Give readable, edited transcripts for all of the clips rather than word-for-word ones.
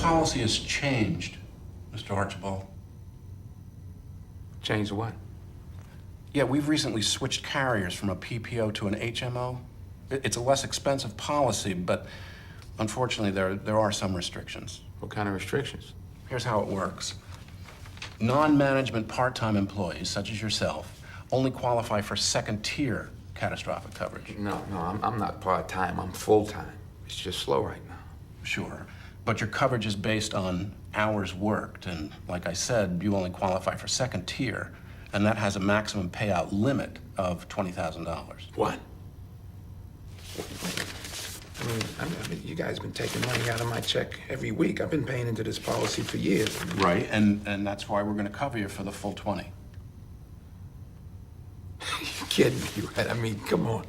policy has changed, Mr. Archibald. Change what? Yeah, we've recently switched carriers from a PPO to an HMO. It's a less expensive policy, but unfortunately there are some restrictions. What kind of restrictions? Here's how it works. Non-management part-time employees, such as yourself, only qualify for second-tier catastrophic coverage. No, I'm not part-time. I'm full-time. It's just slow right now. Sure, but your coverage is based on hours worked, and like I said, you only qualify for second tier, and that has a maximum payout limit of $20,000. What? I mean, you guys been taking money out of my check every week. I've been paying into this policy for years. Right, and that's why we're going to cover you for the full 20. You kidding me, right? I mean, come on.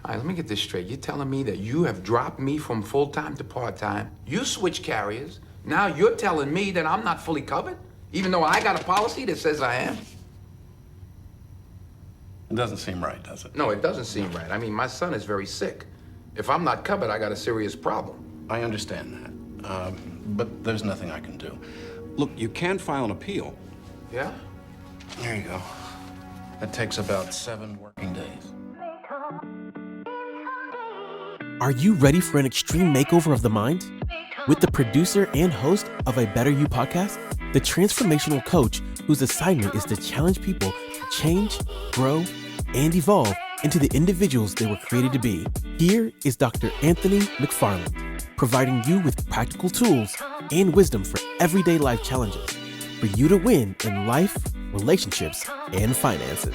All right, let me get this straight. You're telling me that you have dropped me from full-time to part-time. You switched carriers. Now you're telling me that I'm not fully covered, even though I got a policy that says I am? It doesn't seem right, does it? No, it doesn't seem right. I mean, my son is very sick. If I'm not covered, I got a serious problem. I understand that, but there's nothing I can do. Look, you can file an appeal. Yeah? There you go. That takes about 7 working days. Are you ready for an extreme makeover of the mind? With the producer and host of A Better You podcast, the transformational coach whose assignment is to challenge people to change, grow, and evolve into the individuals they were created to be. Here is Dr. Anthony McFarland, providing you with practical tools and wisdom for everyday life challenges for you to win in life, relationships, and finances.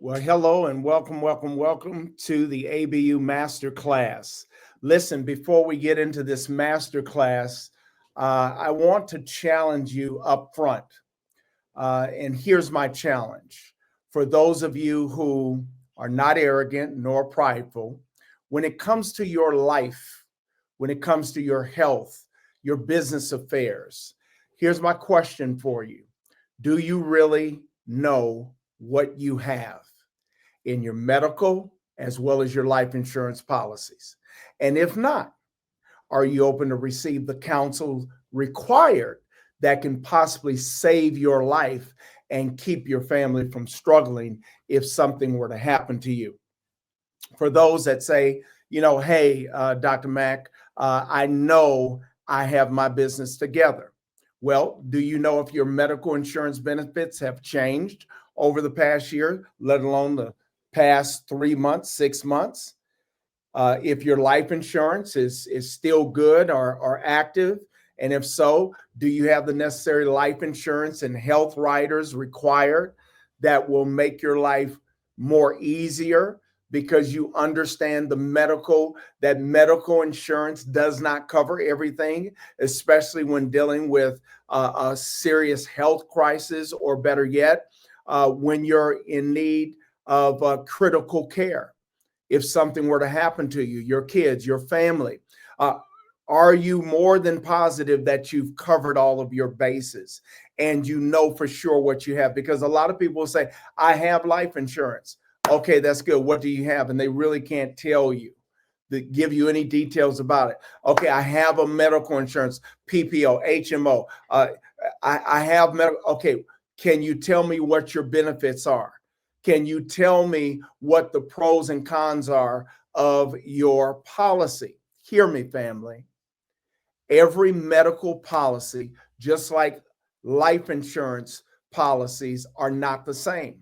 Well, hello and welcome to the ABU Masterclass. Listen, before we get into this masterclass, I want to challenge you up front. And here's my challenge. For those of you who are not arrogant nor prideful, when it comes to your life, when it comes to your health, your business affairs, here's my question for you. Do you really know what you have in your medical as well as your life insurance policies? And if not, are you open to receive the counsel required that can possibly save your life and keep your family from struggling if something were to happen to you? For those that say, hey, Dr. Mack, I know I have my business together. Well, do you know if your medical insurance benefits have changed over the past year, let alone the past 3 months, 6 months? If your life insurance is still good or active, and if so, do you have the necessary life insurance and health riders required that will make your life more easier because you understand that medical insurance does not cover everything, especially when dealing with a serious health crisis, or better yet, when you're in need of critical care. If something were to happen to you, your kids, your family, are you more than positive that you've covered all of your bases and you know for sure what you have? Because a lot of people say, I have life insurance. Okay, that's good. What do you have? And they really can't tell you, give you any details about it. Okay, I have a medical insurance, PPO, HMO. I have medical. Okay, can you tell me what your benefits are? Can you tell me what the pros and cons are of your policy? Hear me, family. Every medical policy, just like life insurance policies, are not the same,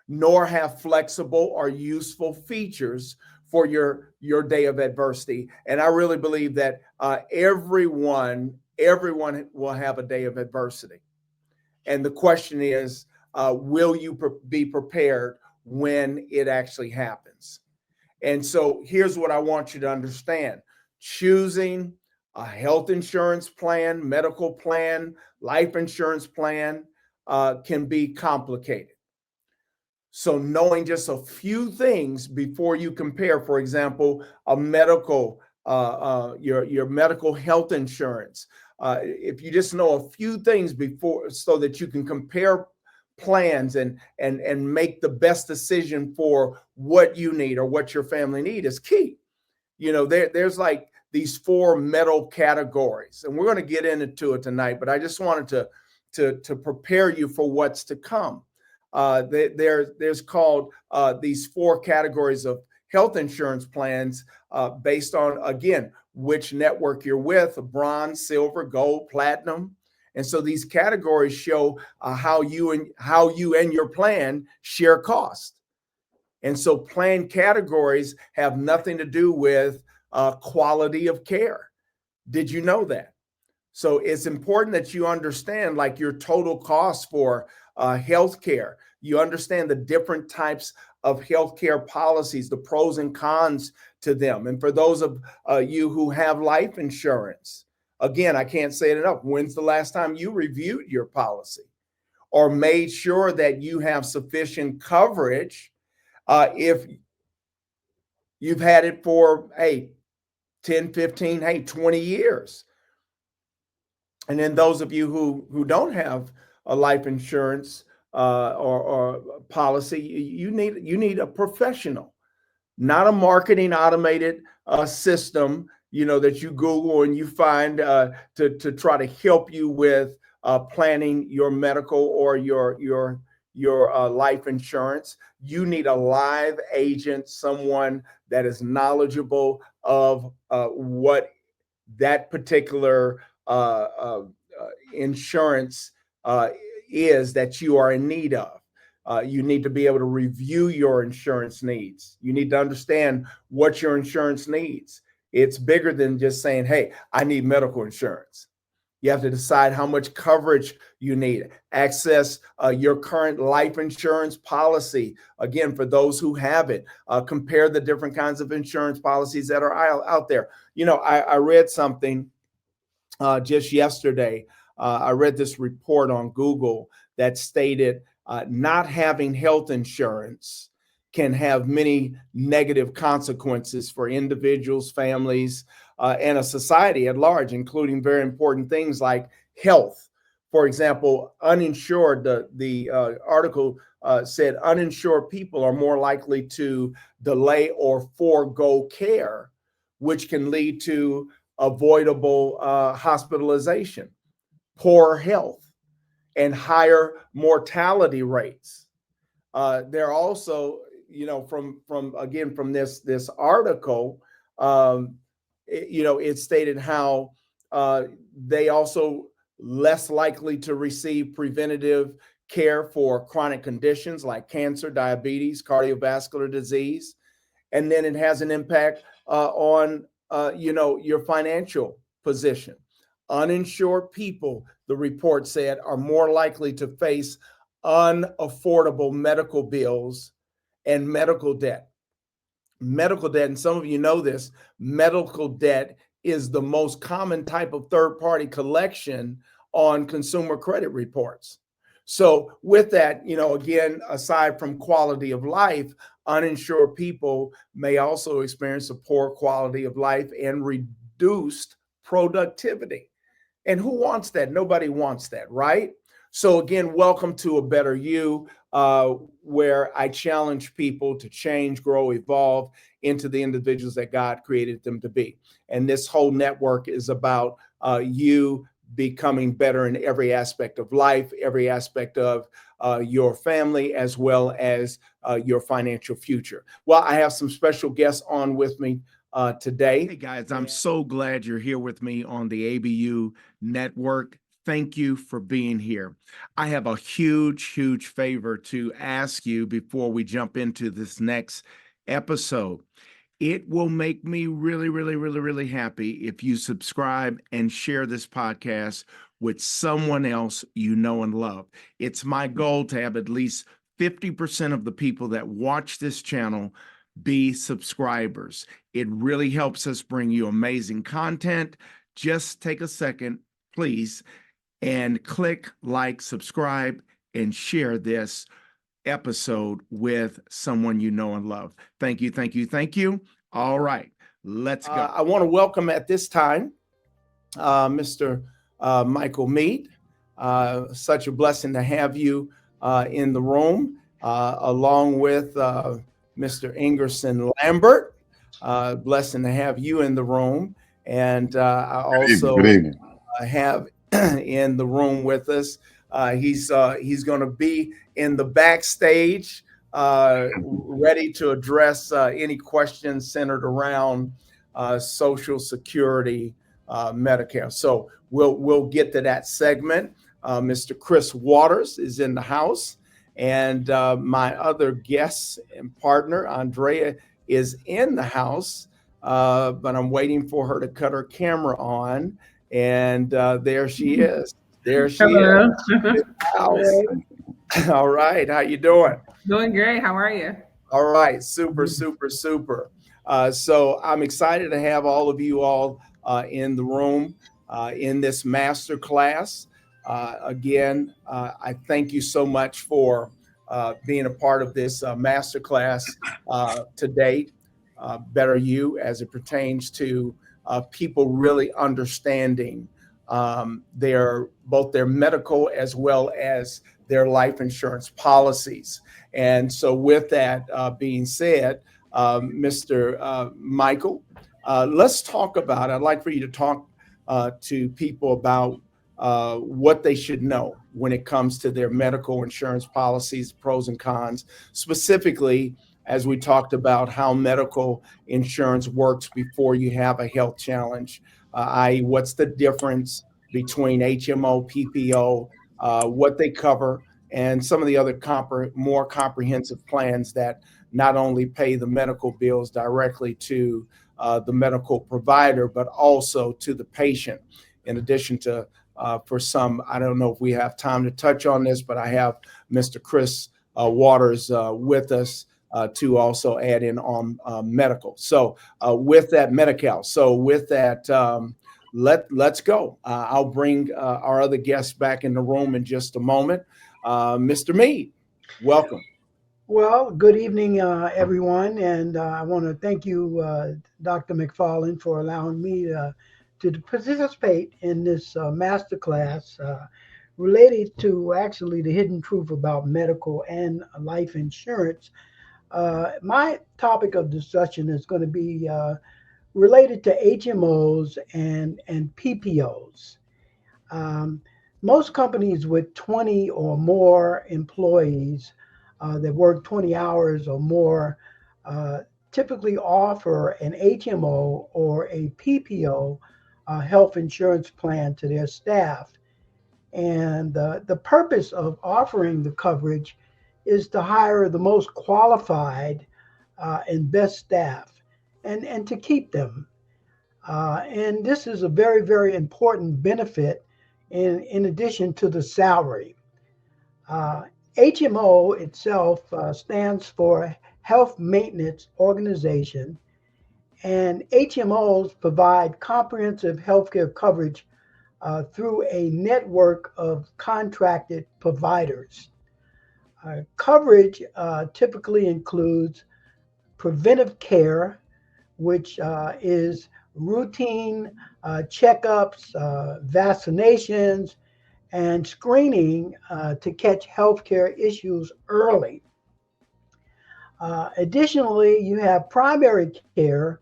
nor have flexible or useful features for your day of adversity. And I really believe that everyone will have a day of adversity. And the question is, will you be prepared when it actually happens? And so here's what I want you to understand. Choosing a health insurance plan, medical plan, life insurance plan can be complicated. So knowing just a few things before you compare, for example, a medical, your medical health insurance, if you just know a few things before so that you can compare plans and make the best decision for what you need or what your family need is key. There's like these four metal categories, and we're going to get into it tonight. But I just wanted to prepare you for what's to come. There's called these four categories of health insurance plans based on, again, which network you're with: bronze, silver, gold, platinum. And so these categories show how you and your plan share cost. And so plan categories have nothing to do with quality of care. Did you know that? So it's important that you understand like your total cost for healthcare. You understand the different types of healthcare policies, the pros and cons to them. And for those of you who have life insurance, again, I can't say it enough. When's the last time you reviewed your policy or made sure that you have sufficient coverage if you've had it for, 10, 15, 20 years? And then those of you who don't have a life insurance or policy, you need a professional, not a marketing automated system, that you Google and you find to try to help you with planning your medical or your life insurance. You need a live agent, someone that is knowledgeable of what that particular insurance is that you are in need of. You need to be able to review your insurance needs. You need to understand what your insurance needs. It's bigger than just saying, hey, I need medical insurance. You have to decide how much coverage you need. Access your current life insurance policy. Again, for those who have it, compare the different kinds of insurance policies that are out there. I read something just yesterday. I read this report on Google that stated not having health insurance can have many negative consequences for individuals, families, and a society at large, including very important things like health. For example, uninsured, the article said uninsured people are more likely to delay or forego care, which can lead to avoidable hospitalization, poor health, and higher mortality rates. They're also, from this article, it stated how they also less likely to receive preventative care for chronic conditions like cancer, diabetes, cardiovascular disease. And then it has an impact on your financial position. Uninsured people, the report said, are more likely to face unaffordable medical bills and medical debt. Medical debt, and some of you know this, medical debt is the most common type of third-party collection on consumer credit reports. So with that, again, aside from quality of life, uninsured people may also experience a poor quality of life and reduced productivity. And who wants that? Nobody wants that, right? So again, welcome to A Better You, where I challenge people to change, grow, evolve into the individuals that God created them to be. And this whole network is about you becoming better in every aspect of life, every aspect of your family, as well as your financial future. Well, I have some special guests on with me today. Hey guys, I'm so glad you're here with me on the ABU network. Thank you for being here. I have a huge favor to ask you before we jump into this next episode. It will make me really happy if you subscribe and share this podcast with someone else you know and love. It's my goal to have at least 50% of the people that watch this channel be subscribers. It really helps us bring you amazing content. Just take a second, please, and click like, subscribe, and share this episode with someone you know and love. Thank you. All right, let's go. I want to welcome at this time Mr. Micheal Meade. Such a blessing to have you in the room, along with Mr. Engerson Lambert. Blessing to have you in the room. And I also Good evening. have in the room with us. He's going to be in the backstage, ready to address any questions centered around Social Security, Medicare. So we'll get to that segment. Mr. Chris Waters is in the house, and my other guest and partner, Andrea, is in the house, but I'm waiting for her to cut her camera on. And there she is. There she Hello. is. In the house. All right. How you doing? Doing great. How are you? All right. Super, super, super. So I'm excited to have all of you all in the room in this master class. Again, I thank you so much for being a part of this master class to date. Better You, as it pertains to people really understanding both their medical as well as their life insurance policies. And so with that being said, Mr. Micheal, let's talk about, I'd like for you to talk to people about what they should know when it comes to their medical insurance policies, pros and cons, specifically as we talked about how medical insurance works before you have a health challenge, i.e. what's the difference between HMO, PPO, what they cover, and some of the other more comprehensive plans that not only pay the medical bills directly to the medical provider, but also to the patient. In addition to, for some, I don't know if we have time to touch on this, but I have Mr. Chris Waters with us to also add in on medical. So with that, Medi-Cal. So with that, let's go. I'll bring our other guests back in the room in just a moment. Mr. Meade, welcome. Well, good evening, everyone, and I want to thank you, Dr. McFarland, for allowing me to participate in this masterclass related to actually the hidden truth about medical and life insurance. My topic of discussion is going to be related to HMOs and PPOs. Most companies with 20 or more employees that work 20 hours or more typically offer an HMO or a PPO health insurance plan to their staff. And the purpose of offering the coverage is to hire the most qualified and best staff and to keep them. And this is a very, very important benefit in addition to the salary. HMO itself stands for Health Maintenance Organization, and HMOs provide comprehensive healthcare coverage through a network of contracted providers. Coverage typically includes preventive care, which is routine checkups, vaccinations, and screening to catch healthcare issues early. Additionally, you have primary care,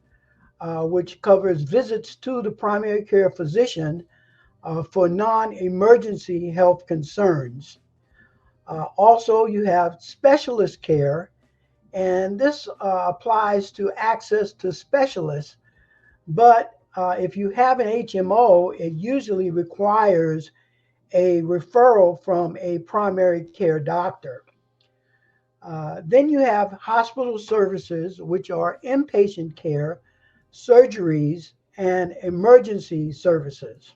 which covers visits to the primary care physician for non-emergency health concerns. Also, you have specialist care, and this applies to access to specialists. But if you have an HMO, it usually requires a referral from a primary care doctor. Then you have hospital services, which are inpatient care, surgeries, and emergency services.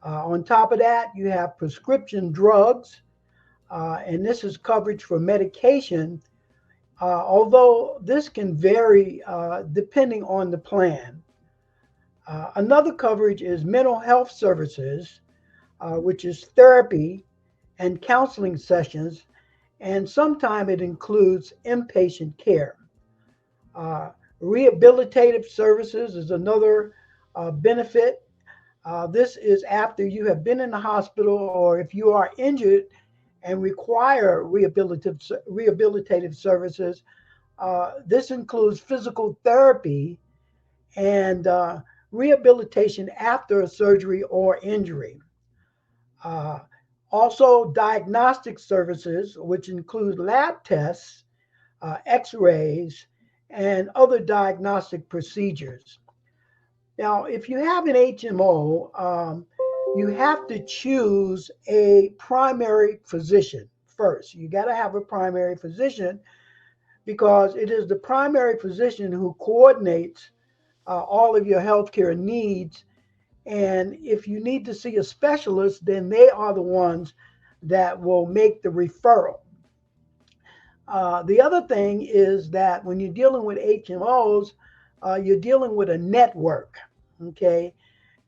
On top of that, you have prescription drugs, and this is coverage for medication, although this can vary depending on the plan. Another coverage is mental health services, which is therapy and counseling sessions, and sometimes it includes inpatient care. Rehabilitative services is another benefit. This is after you have been in the hospital or if you are injured and require rehabilitative services. This includes physical therapy and rehabilitation after a surgery or injury. Uh, Also, diagnostic services, which include lab tests, x-rays, and other diagnostic procedures. Now, if you have an HMO, you have to choose a primary physician first. You got to have a primary physician because it is the primary physician who coordinates all of your healthcare needs. And if you need to see a specialist, then they are the ones that will make the referral. The other thing is that when you're dealing with HMOs, you're dealing with a network, okay?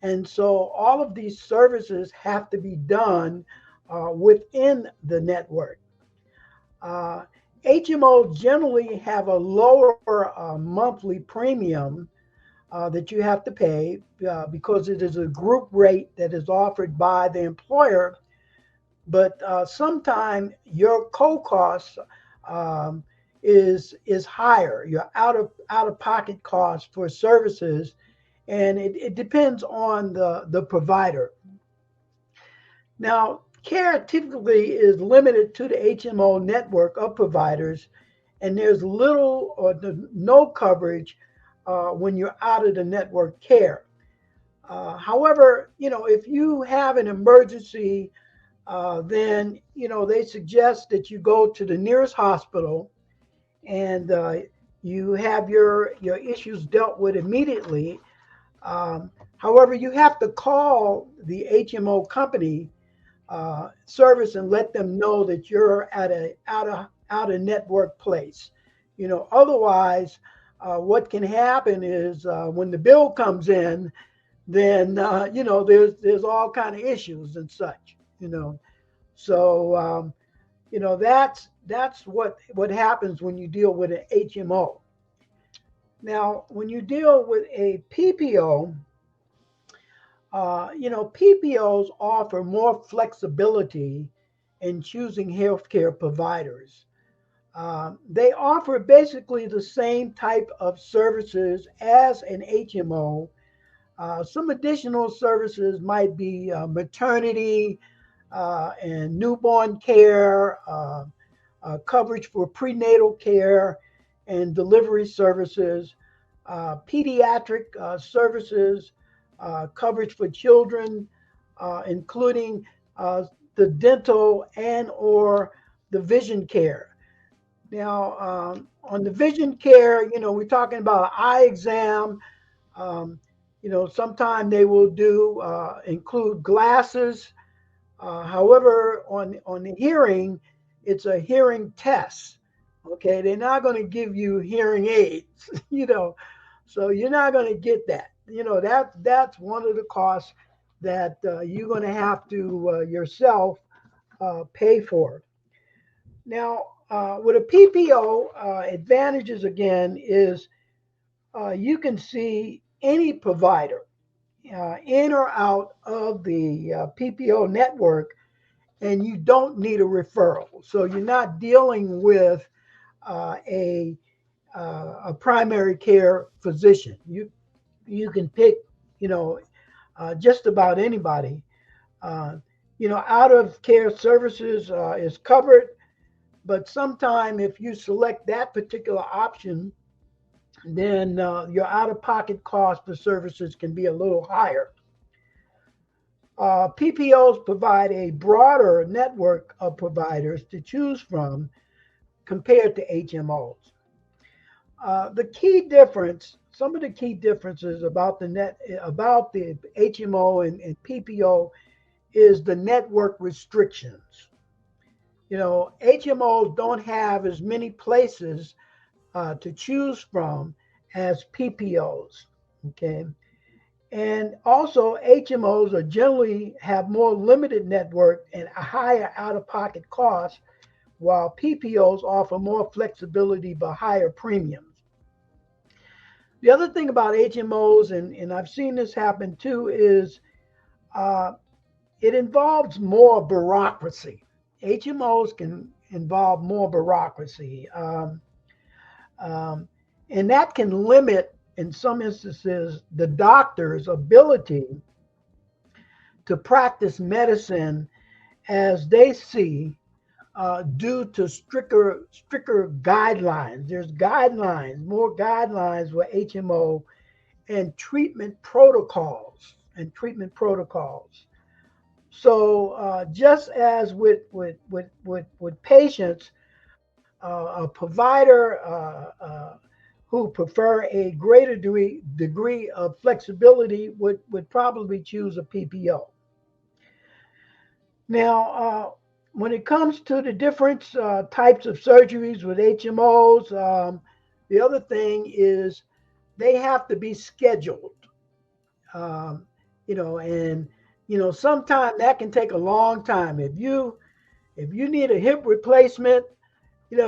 And so all of these services have to be done within the network. HMOs generally have a lower monthly premium that you have to pay because it is a group rate that is offered by the employer. But sometimes your co-cost is higher. Your out of pocket cost for services, and it depends on the provider. Now, care typically is limited to the HMO network of providers, and there's little or no coverage when you're out of the network care. However, if you have an emergency, then they suggest that you go to the nearest hospital and you have your issues dealt with immediately. However, you have to call the HMO company service and let them know that you're at a out of network place. Otherwise, what can happen is when the bill comes in, then there's all kind of issues and such. So that's what happens when you deal with an HMO. Now, when you deal with a PPO, PPOs offer more flexibility in choosing healthcare providers. They offer basically the same type of services as an HMO. Some additional services might be maternity and newborn care, coverage for prenatal care and delivery services, pediatric services, coverage for children, including the dental and or the vision care. Now, on the vision care, we're talking about an eye exam. Sometimes they will include glasses. However, on the hearing, it's a hearing test. Okay, they're not going to give you hearing aids, so you're not going to get that. That's one of the costs that you're going to have to yourself pay for. Now, with a PPO, advantages again is you can see any provider in or out of the PPO network, and you don't need a referral. So you're not dealing with a primary care physician. You can pick, just about anybody. Out of care services is covered, but sometime if you select that particular option, then your out-of-pocket cost for services can be a little higher. PPOs provide a broader network of providers to choose from compared to HMOs. Some of the key differences about the HMO and PPO is the network restrictions. HMOs don't have as many places to choose from as PPOs, okay? And also HMOs are generally have more limited network and a higher out-of-pocket cost, while PPOs offer more flexibility but higher premiums. The other thing about HMOs, and I've seen this happen too, is it involves more bureaucracy. HMOs can involve more bureaucracy. And that can limit in some instances, the doctor's ability to practice medicine as they see, due to stricter guidelines. There's guidelines, more guidelines with HMO and treatment protocols So just as with patients, a provider who prefer a greater degree of flexibility would probably choose a PPO. Now, when it comes to the different types of surgeries with HMOs, the other thing is they have to be scheduled. And sometimes that can take a long time. If you need a hip replacement, they're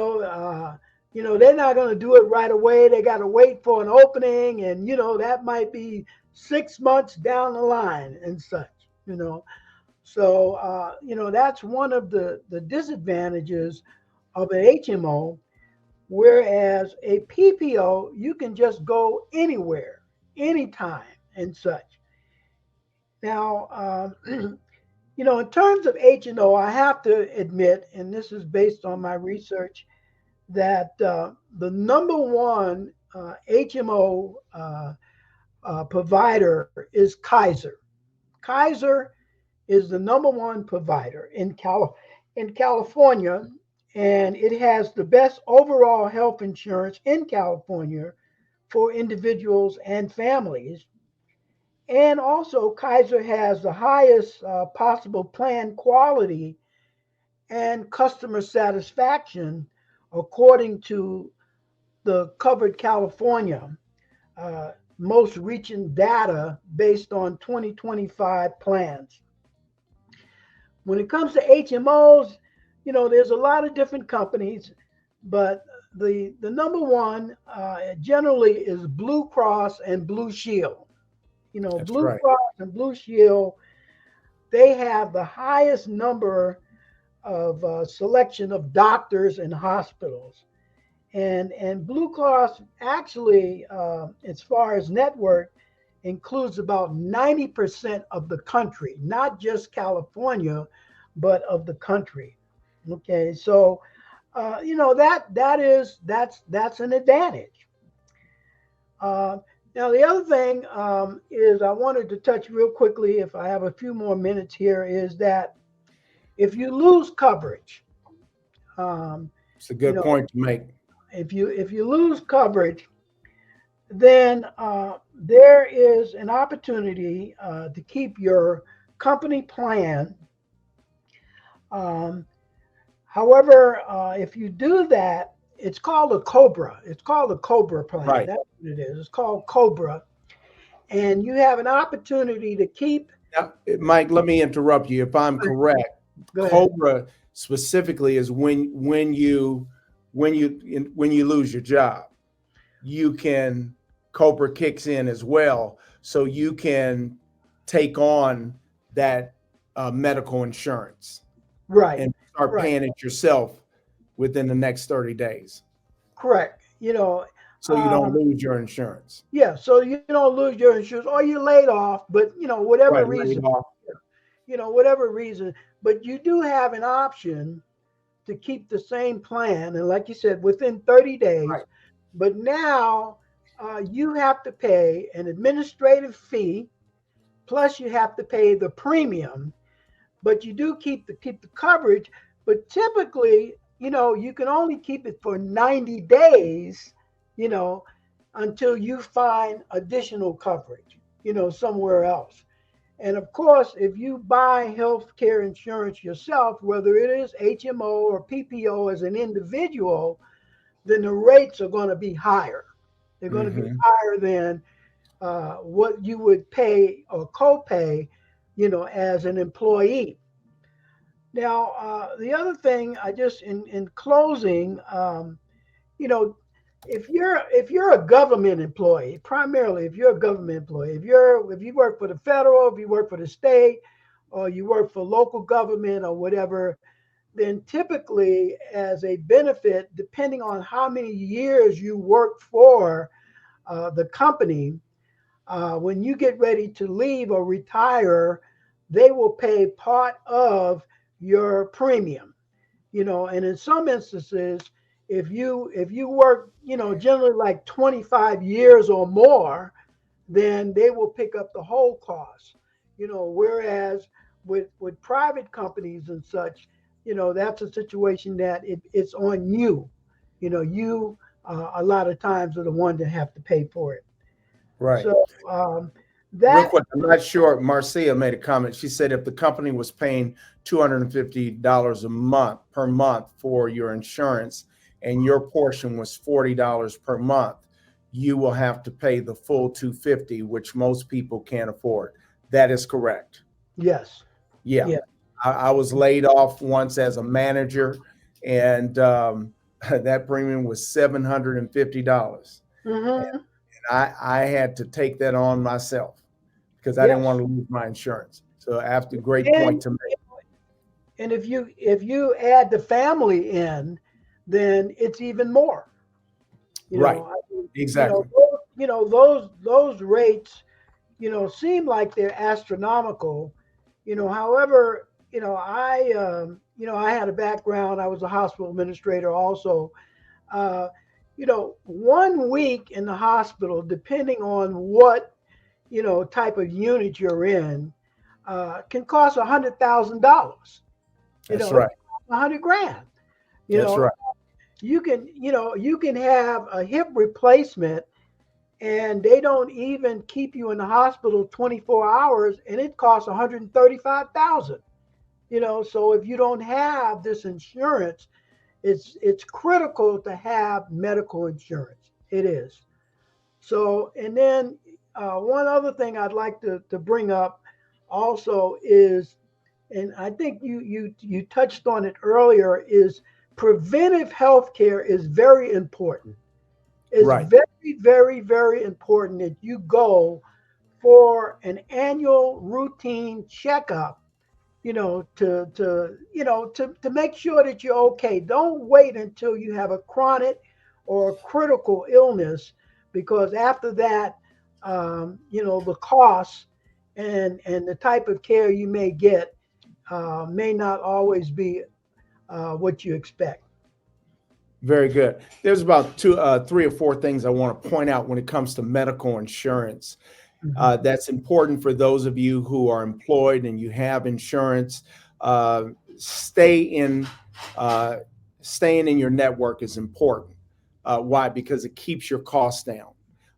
not going to do it right away. They got to wait for an opening, and that might be 6 months down the line and such. So that's one of the disadvantages of an HMO, whereas a PPO you can just go anywhere, anytime, and such. Now, in terms of H&O, I have to admit, and this is based on my research, that the number one HMO provider is Kaiser. Kaiser is the number one provider in California, and it has the best overall health insurance in California for individuals and families. And also, Kaiser has the highest possible plan quality and customer satisfaction according to the Covered California most recent data based on 2025 plans. When it comes to HMOs, there's a lot of different companies, but the number one generally is Blue Cross and Blue Shield. That's Blue right. Cross and Blue Shield, they have the highest number of selection of doctors and hospitals. And Blue Cross actually, as far as network, includes about 90% of the country, not just California, but of the country. Okay, so that's an advantage. Now the other thing is I wanted to touch real quickly, if I have a few more minutes here, is that if you lose coverage, It's a good point to make. If you lose coverage, then there is an opportunity to keep your company plan. However, if you do that, it's called a COBRA. It's called a COBRA plan. Right. That's what it is. It's called COBRA. And you have an opportunity to keep. Now, Mike, let me interrupt you. If I'm correct, Go ahead. COBRA specifically is when you lose your job, COBRA kicks in as well, so you can take on that medical insurance, Right. and start paying it yourself within the next 30 days. Correct. So you don't lose your insurance. Yeah. So you don't lose your insurance, or you're laid off, but whatever Right, reason, laid off. whatever reason, but you do have an option to keep the same plan, and like you said, within 30 days. Right. But now you have to pay an administrative fee, plus you have to pay the premium. But you do keep the coverage. But typically, you can only keep it for 90 days, until you find additional coverage, somewhere else. And of course, if you buy healthcare insurance yourself, whether it is HMO or PPO as an individual, then the rates are going to be higher. They're going to be higher than what you would pay or co-pay, as an employee. Now, the other thing, in closing, if you're a government employee, primarily if you're a government employee, if you work for the federal, if you work for the state, or you work for local government or whatever, then typically as a benefit, depending on how many years you work for the company, when you get ready to leave or retire, they will pay part of your premium. And in some instances, if you work, generally like 25 years or more, then they will pick up the whole cost. Whereas with private companies and such, that's a situation that it's on you. You a lot of times are the one that have to pay for it. Right. So Real that quick, I'm not sure. Marcia made a comment. She said if the company was paying $250 a month per month for your insurance and your portion was $40 per month, you will have to pay the full $250, which most people can't afford. That is correct. yes, Yeah. yeah, I was laid off once as a manager, and that premium was $750. hmm I had to take that on myself because I didn't yes. want to lose my insurance. So after great point And to make. and if you add the family in, then it's even more. Right. I mean, Exactly. those rates, seem like they're astronomical. However, I had a background. I was a hospital administrator also. Uh, 1 week in the hospital, depending on what type of unit you're in, can cost $100,000. That's right. 100 grand. You That's know, right. you can have a hip replacement and they don't even keep you in the hospital 24 hours and it costs 135,000. So if you don't have this insurance, it's critical to have medical insurance. It is. So, and then one other thing I'd like to bring up also is, and I think you touched on it earlier, is preventive health care is very important. It's Right. very, very, very important that you go for an annual routine checkup, to make sure that you're okay. Don't wait until you have a chronic or a critical illness, because after that, the costs and the type of care you may get may not always be what you expect. Very good. There's about three or four things I want to point out when it comes to medical insurance. Mhm. That's important for those of you who are employed and you have insurance. Staying in your network is important. Why? Because it keeps your costs down.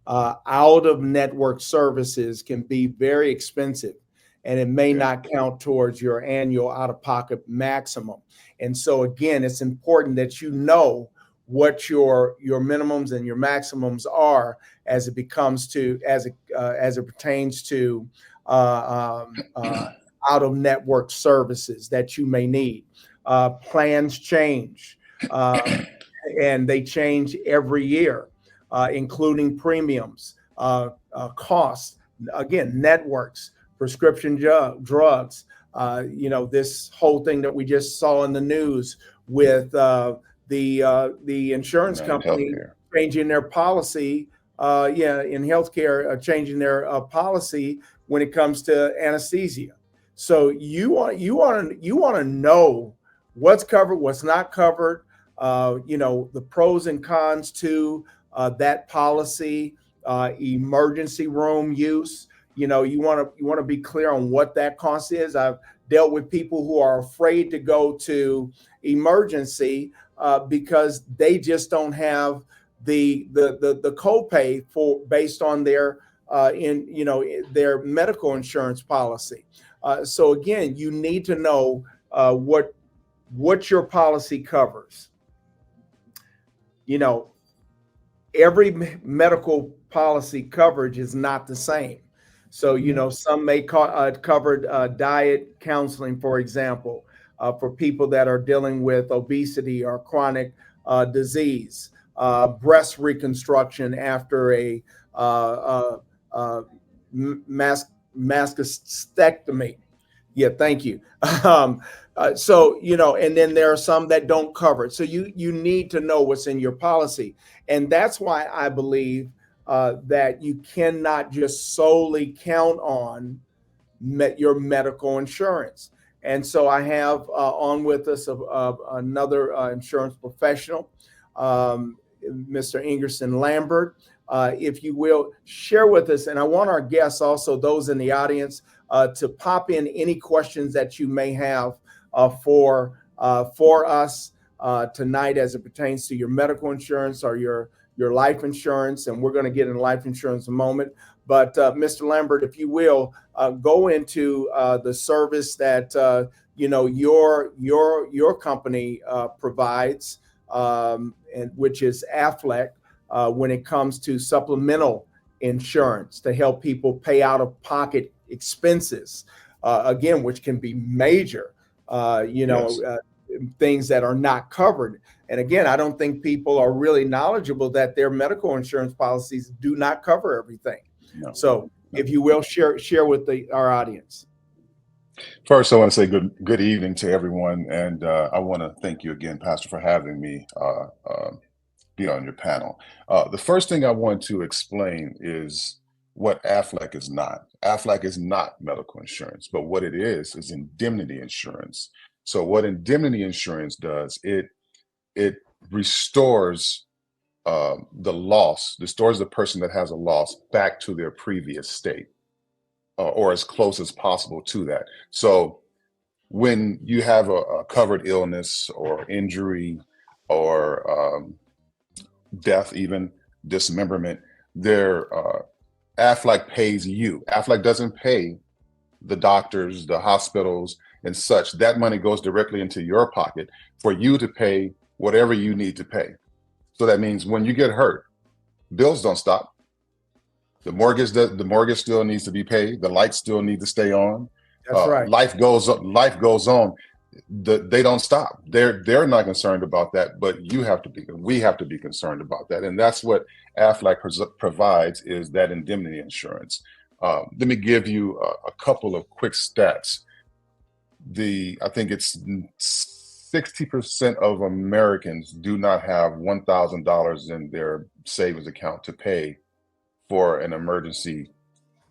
Out of network services can be very expensive, and it may not count towards your annual out of pocket maximum. And so again, it's important that you know what your minimums and your maximums are as it pertains to out of network services that you may need. Plans change, and they change every year, including premiums, costs. Again, networks, prescription drugs. This whole thing that we just saw in the news with the insurance company changing their policy. In healthcare, changing their policy when it comes to anesthesia. So you want to know what's covered, what's not covered. The pros and cons to that policy, emergency room use. You want to be clear on what that cost is. I've dealt with people who are afraid to go to emergency because they just don't have the copay based on their their medical insurance policy. So again, you need to know what your policy covers. Every medical policy coverage is not the same. So, some may cover diet counseling, for example, for people that are dealing with obesity or chronic disease, breast reconstruction after a mastectomy. Yeah, thank you. And then there are some that don't cover it. So you need to know what's in your policy. And that's why I believe that you cannot just solely count on your medical insurance. And so I have on with us another insurance professional, Mr. Engerson Lambert. If you will share with us, and I want our guests, also those in the audience, to pop in any questions that you may have for us tonight as it pertains to your medical insurance or your life insurance. And we're going to get into life insurance in a moment. But Mr. Lambert, if you will, go into the service that your company provides, and which is Aflac, when it comes to supplemental insurance to help people pay out of pocket expenses, again, which can be major, Yes. things that are not covered. And again, I don't think people are really knowledgeable that their medical insurance policies do not cover everything. No. So if you will share with our audience. First, I want to say good evening to everyone, and I want to thank you again, Pastor, for having me be on your panel. The first thing I want to explain is what Aflac is not. Aflac is not medical insurance, but what it is indemnity insurance. So what indemnity insurance does, it restores the loss, restores the person that has a loss back to their previous state, or as close as possible to that. So when you have a covered illness or injury or death, even dismemberment, Aflac pays you. Aflac doesn't pay the doctors, the hospitals, and such. That money goes directly into your pocket for you to pay whatever you need to pay. So that means when you get hurt, bills don't stop. The mortgage still needs to be paid. The lights still need to stay on. That's right. Life goes on. They don't stop. They're not concerned about that, but we have to be concerned about that. And that's what Aflac provides, is that indemnity insurance. Let me give you a couple of quick stats. I think it's 60% of Americans do not have $1,000 in their savings account to pay for an emergency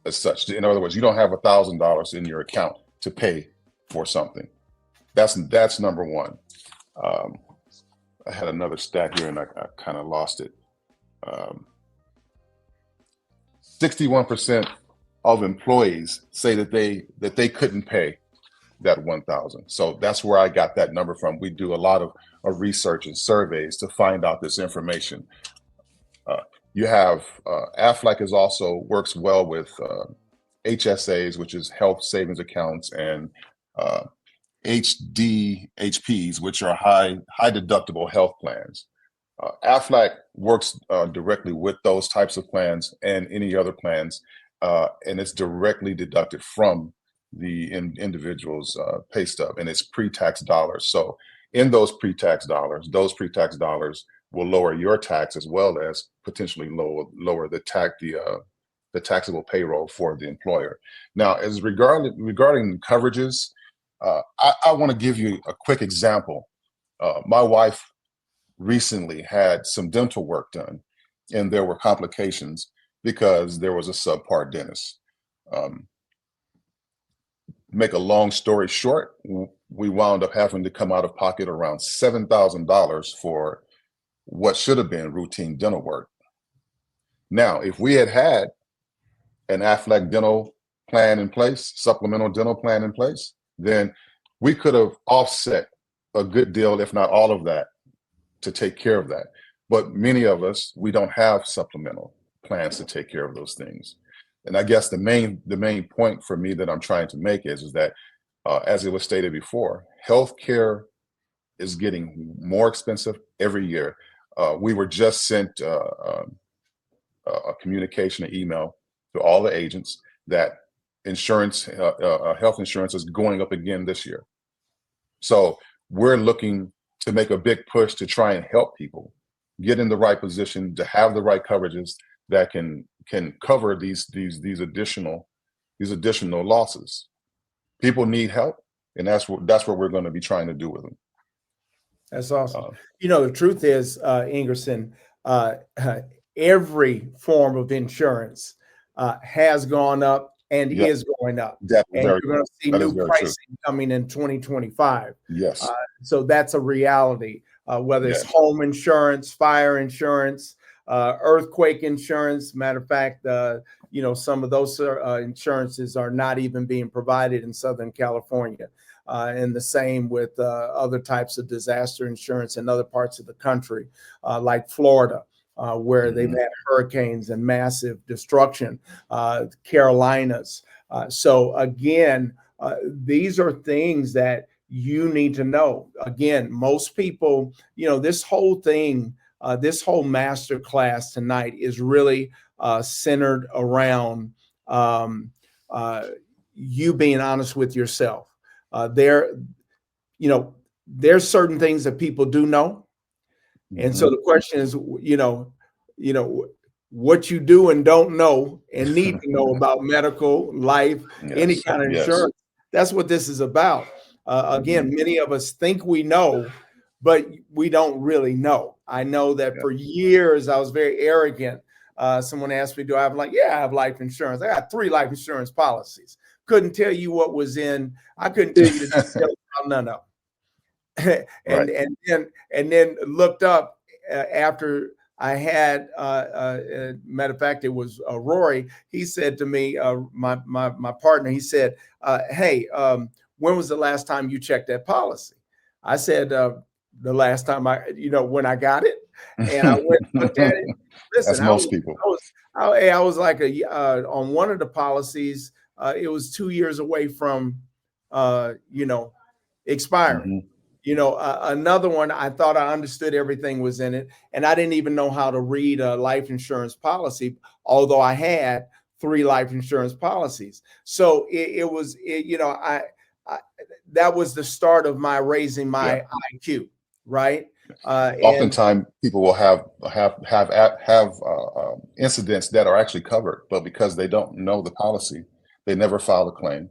as such. In other words, you don't have $1,000 in your account to pay for something. That's number one. I had another stat here and I kind of lost it. 61% of employees say that they couldn't pay that 1,000. So that's where I got that number from. We do a lot of research and surveys to find out this information. You have Aflac also works well with HSAs, which is health savings accounts, and HDHPs, which are high deductible health plans. Aflac works directly with those types of plans and any other plans, and it's directly deducted from the individual's pay stub, and it's pre-tax dollars. So in those pre-tax dollars will lower your tax, as well as potentially lower the taxable payroll for the employer. Now, as regarding coverages, I want to give you a quick example. My wife recently had some dental work done, and there were complications because there was a subpar dentist. Make a long story short, we wound up having to come out of pocket around $7,000 for what should have been routine dental work. Now, if we had an Aflac dental plan in place, supplemental dental plan in place, then we could have offset a good deal, if not all of that, to take care of that. But many of us, we don't have supplemental plans to take care of those things. And I guess the main point for me that I'm trying to make is that, as it was stated before, healthcare is getting more expensive every year. We were just sent a communication, an email to all the agents that health insurance is going up again this year. So we're looking to make a big push to try and help people get in the right position, to have the right coverages that can cover these additional losses. People need help, and that's what we're going to be trying to do with them. That's awesome. The truth is, Engerson, every form of insurance has gone up and Yeah, is going up. that's And very you're going true. to see That is new very true. pricing coming in 2025. Yes. So that's a reality, whether it's Yes. home insurance, fire insurance, earthquake insurance. Matter of fact, some of those insurances are not even being provided in Southern California. And the same with other types of disaster insurance in other parts of the country, like Florida, where they've had hurricanes and massive destruction, Carolinas. So again, these are things that you need to know. Again, most people, this whole thing, this whole master class tonight is really centered around you being honest with yourself. There's certain things that people do know. And so the question is, what you do and don't know and need to know about medical, life, any Yes. kind of Yes. insurance. That's what this is about. Again, many of us think we know, but we don't really know. I know that for years I was very arrogant. Someone asked me, do I have I have life insurance. I got 3 life insurance policies. Couldn't tell you what was in. I couldn't tell you the details about none of them. and then looked up after I had matter of fact, it was Rory. He said to me, my partner, he said, hey, when was the last time you checked that policy? I said, the last time when I got it, and I went and looked at it. Listen, That's most people. I was like on one of the policies, it was 2 years away from, expiring. Another one, I thought I understood everything was in it, and I didn't even know how to read a life insurance policy, although I had 3 life insurance policies. So that was the start of my raising my IQ, right? Oftentimes, people will have incidents that are actually covered, but because they don't know the policy, they never file a claim.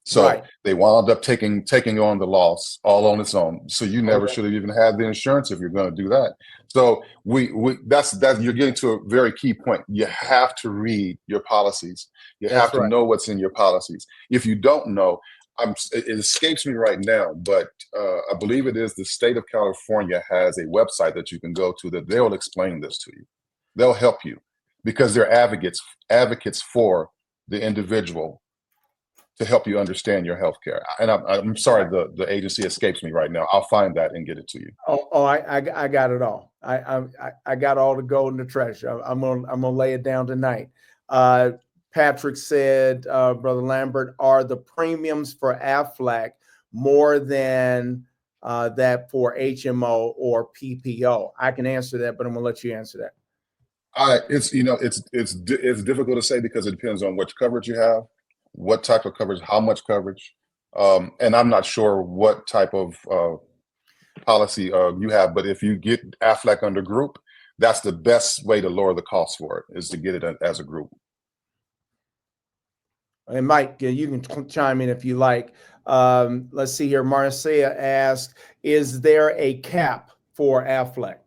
So they wound up taking on the loss all on its own. So you never should have even had the insurance if you're going to do that. So that's you're getting to a very key point. You have to read your policies. You have to know what's in your policies. If you don't know, it escapes me right now, but I believe it is the state of California has a website that you can go to that they'll explain this to you. They'll help you because they're advocates for the individual to help you understand your health care. And I'm sorry, the agency escapes me right now. I'll find that and get it to you. I got it all. I got all the gold and the treasure. I'm gonna lay it down tonight. Patrick said, Brother Lambert, are the premiums for Aflac more than that for HMO or PPO? I can answer that, but I'm gonna let you answer that. It's difficult to say because it depends on which coverage you have, what type of coverage, how much coverage, and I'm not sure what type of policy you have. But if you get Aflac under group, that's the best way to lower the cost for it, is to get it as a group. And Mike, you can chime in if you like. Let's see here. Marcia asked, is there a cap for Aflac?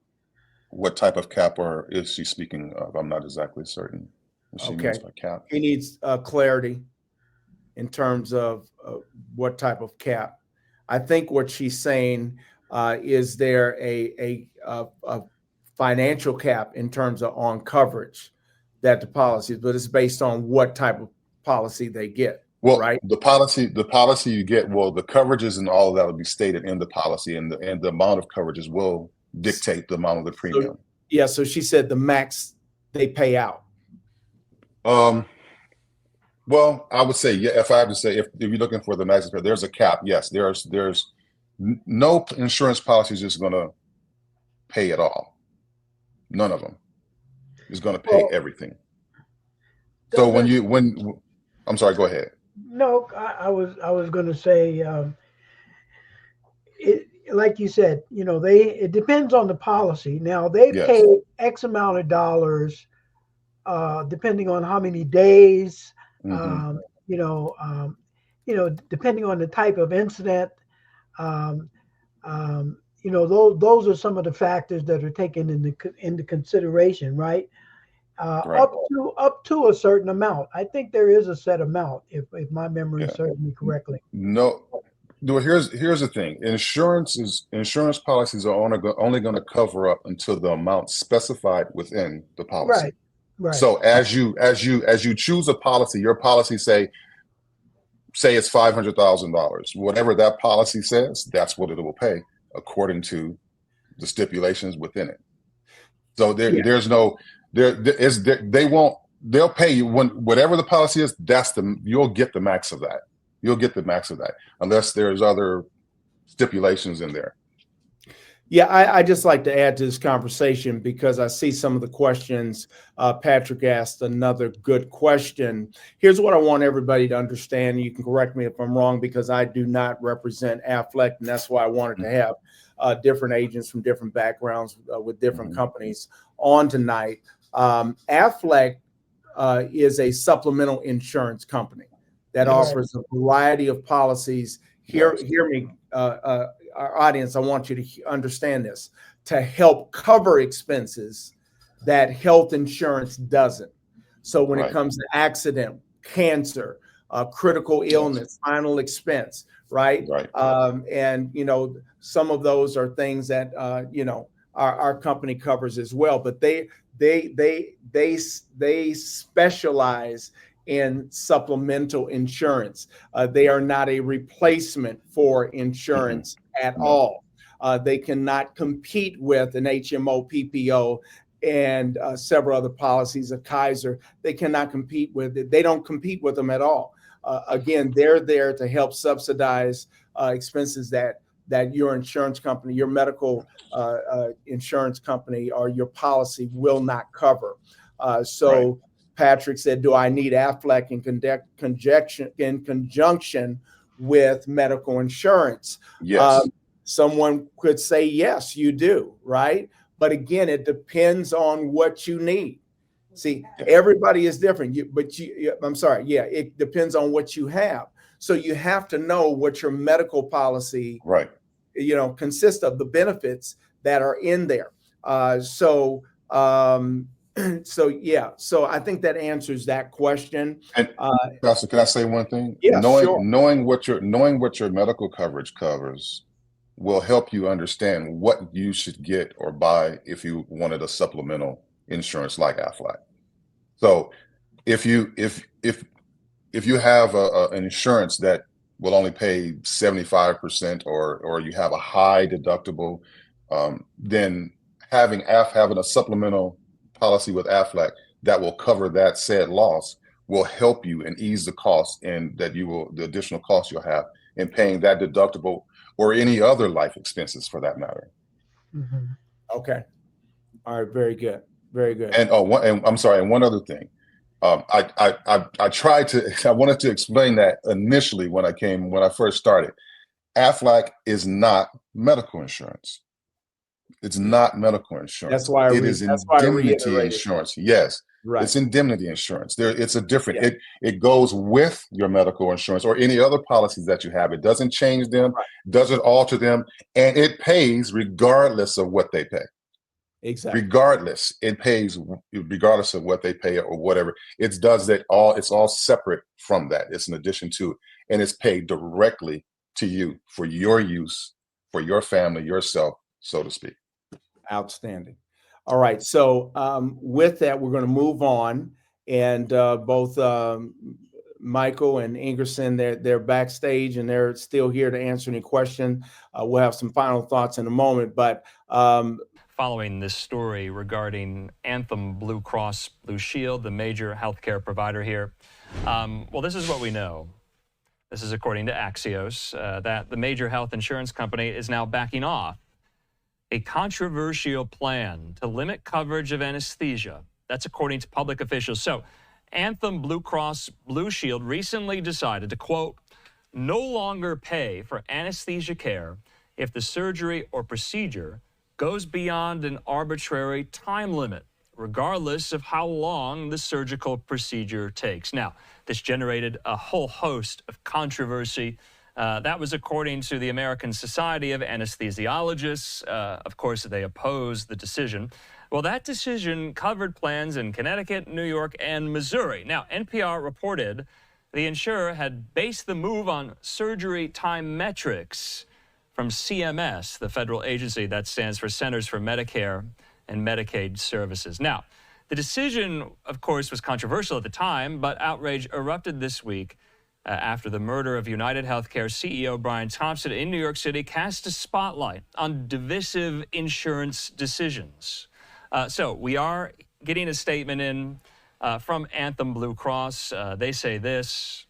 What type of cap is she speaking of? I'm not exactly certain what she means by cap. He needs clarity in terms of what type of cap. I think what she's saying is there a financial cap in terms of on coverage that the policies, but it's based on what type of policy they get. Well, right? The policy you get, the coverages and all of that will be stated in the policy, and the amount of coverages will dictate the amount of the premium. So she said the max they pay out. Well, I would say, if I have to say, if you're looking for the max, there's a cap. Yes, there's no insurance policy is just going to pay it all. None of them is going to pay everything. So I'm sorry, go ahead. No, I was going to say, like you said, it depends on the policy. Now they pay X amount of dollars, depending on how many days, depending on the type of incident, those are some of the factors that are taken into consideration, right? Right. Up to a certain amount. I think there is a set amount, if my memory Yeah. serves me correctly. No. Here's the thing. Insurance policies are only going to cover up until the amount specified within the policy. Right. Right. So as you choose a policy, your policy say it's $500,000. Whatever that policy says, that's what it will pay according to the stipulations within it. So they'll pay you whatever the policy is. You'll get the max of that. You'll get the max of that unless there's other stipulations in there. Yeah, I just like to add to this conversation because I see some of the questions. Patrick asked another good question. Here's what I want everybody to understand. You can correct me if I'm wrong because I do not represent Aflac, and that's why I wanted to have different agents from different backgrounds with different companies on tonight. Aflac is a supplemental insurance company that offers a variety of policies. Hear me, our audience, I want you to understand this, to help cover expenses that health insurance doesn't. So when it comes to accident, cancer, critical illness, final expense, right? And, some of those are things that, our company covers as well, but they specialize in supplemental insurance. They are not a replacement for insurance at all. They cannot compete with an HMO, PPO, and several other policies, a Kaiser. They cannot compete with it. They don't compete with them at all. Again, they're there to help subsidize expenses that your insurance company, your medical insurance company, or your policy will not cover. Patrick said, do I need Aflac in conjunction with medical insurance? Yes. Someone could say, yes, you do, right? But again, it depends on what you need. See, everybody is different, it depends on what you have. So you have to know what your medical policy consists of, the benefits that are in there. So I think that answers that question. And Pastor, can I say one thing? Yeah, knowing what your medical coverage covers will help you understand what you should get or buy if you wanted a supplemental insurance like Aflac. So if you have an insurance that will only pay 75% or you have a high deductible, then having a supplemental policy with Aflac that will cover that said loss will help you and ease the cost and the additional cost you'll have in paying that deductible or any other life expenses for that matter. Okay. All right. Very good. Very good. And I'm sorry. And one other thing, I wanted to explain that initially when I first started. Aflac is not medical insurance. It's not medical insurance. That's why it is indemnity insurance. Yes. Right. It's indemnity insurance. It's a different, it goes with your medical insurance or any other policies that you have. It doesn't change them, doesn't alter them, and it pays regardless of what they pay. Exactly. Regardless, it pays regardless of what they pay or whatever. It does that all. It's all separate from that. It's an addition to, and it's paid directly to you for your use, for your family, yourself, so to speak. Outstanding. All right. So with that, we're going to move on, and both Michael and Engerson, they're backstage and they're still here to answer any question. We'll have some final thoughts in a moment, but following this story regarding Anthem Blue Cross Blue Shield, the major healthcare provider here. Well, this is what we know. This is according to Axios, that the major health insurance company is now backing off a controversial plan to limit coverage of anesthesia. That's according to public officials. So Anthem Blue Cross Blue Shield recently decided to, quote, no longer pay for anesthesia care if the surgery or procedure goes beyond an arbitrary time limit, regardless of how long the surgical procedure takes. Now, this generated a whole host of controversy That was according to the American Society of Anesthesiologists. Of course, they opposed the decision. Well, that decision covered plans in Connecticut, New York, and Missouri. Now, NPR reported the insurer had based the move on surgery time metrics from CMS, the federal agency that stands for Centers for Medicare and Medicaid Services. Now, the decision, of course, was controversial at the time, but outrage erupted this week after the murder of United Healthcare CEO Brian Thompson in New York City cast a spotlight on divisive insurance decisions. So we are getting a statement in from Anthem Blue Cross. They say this.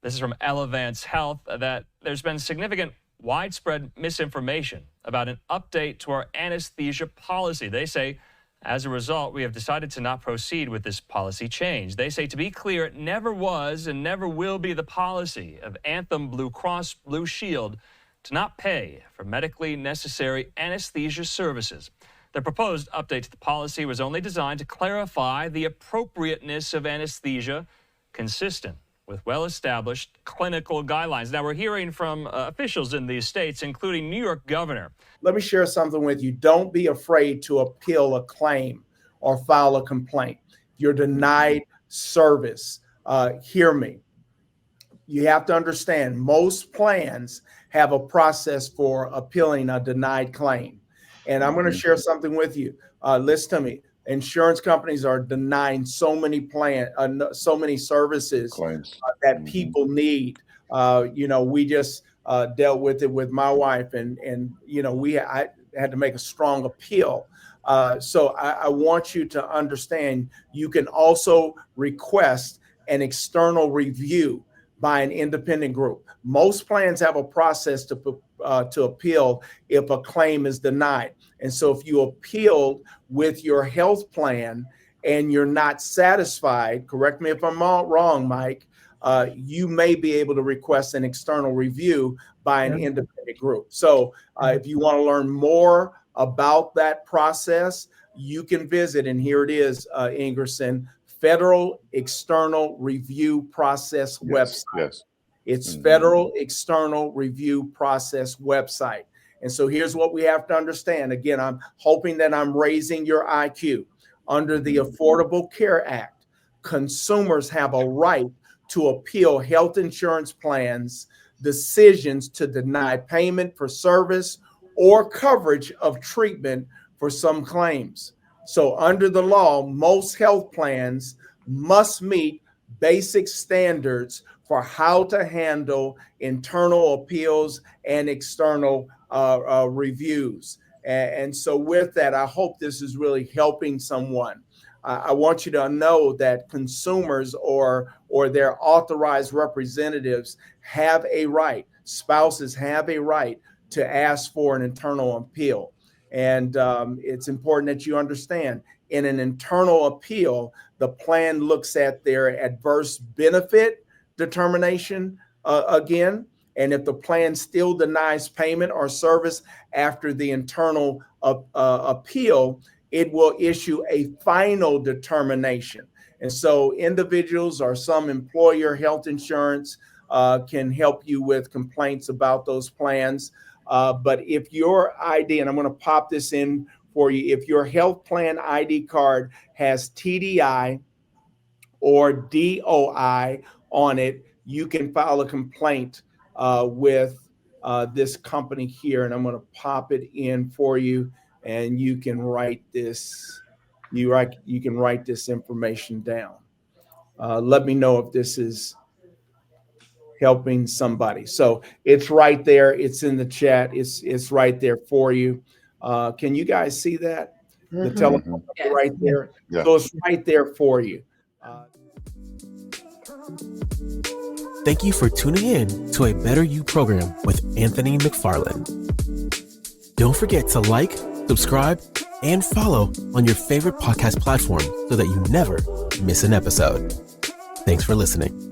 This is from Elevance Health, that there's been significant widespread misinformation about an update to our anesthesia policy. They say, as a result, we have decided to not proceed with this policy change. They say, to be clear, it never was and never will be the policy of Anthem Blue Cross Blue Shield to not pay for medically necessary anesthesia services. The proposed update to the policy was only designed to clarify the appropriateness of anesthesia consistent with well-established clinical guidelines. Now, we're hearing from officials in these states, including New York Governor. Let me share something with you. Don't be afraid to appeal a claim or file a complaint. You're denied service. Hear me. You have to understand, most plans have a process for appealing a denied claim. And I'm going to share something with you. Listen to me. Insurance companies are denying so many so many services that people need. We just dealt with it with my wife, and I had to make a strong appeal. So I want you to understand, you can also request an external review by an independent group. Most plans have a process to appeal if a claim is denied. And so if you appealed with your health plan and you're not satisfied, correct me if I'm wrong, Mike, you may be able to request an external review by an independent group. So if you want to learn more about that process, you can visit, and here it is, Engerson, Federal External Review Process website. Yes. It's Federal External Review Process website. And so here's what we have to understand. Again, I'm hoping that I'm raising your IQ. Under the Affordable Care Act, consumers have a right to appeal health insurance plans' decisions to deny payment for service or coverage of treatment for some claims. So under the law, most health plans must meet basic standards for how to handle internal appeals and external reviews. And so with that, I hope this is really helping someone. I want you to know that consumers or their authorized representatives have a right, spouses have a right to ask for an internal appeal. And it's important that you understand, in an internal appeal, the plan looks at their adverse benefit determination again. And if the plan still denies payment or service after the internal appeal, it will issue a final determination. And so individuals or some employer health insurance can help you with complaints about those plans. But if your ID, and I'm going to pop this in for you, if your health plan ID card has TDI or DOI on it, you can file a complaint with this company here. And I'm going to pop it in for you, and you can write this. You can write this information down. Let me know if this is helping somebody. So it's right there. It's in the chat. It's right there for you. Can you guys see that? The telephone number right there. Yeah. So it's right there for you. Thank you for tuning in to a Better You program with Anthony McFarland. Don't forget to like, subscribe, and follow on your favorite podcast platform so that you never miss an episode. Thanks for listening.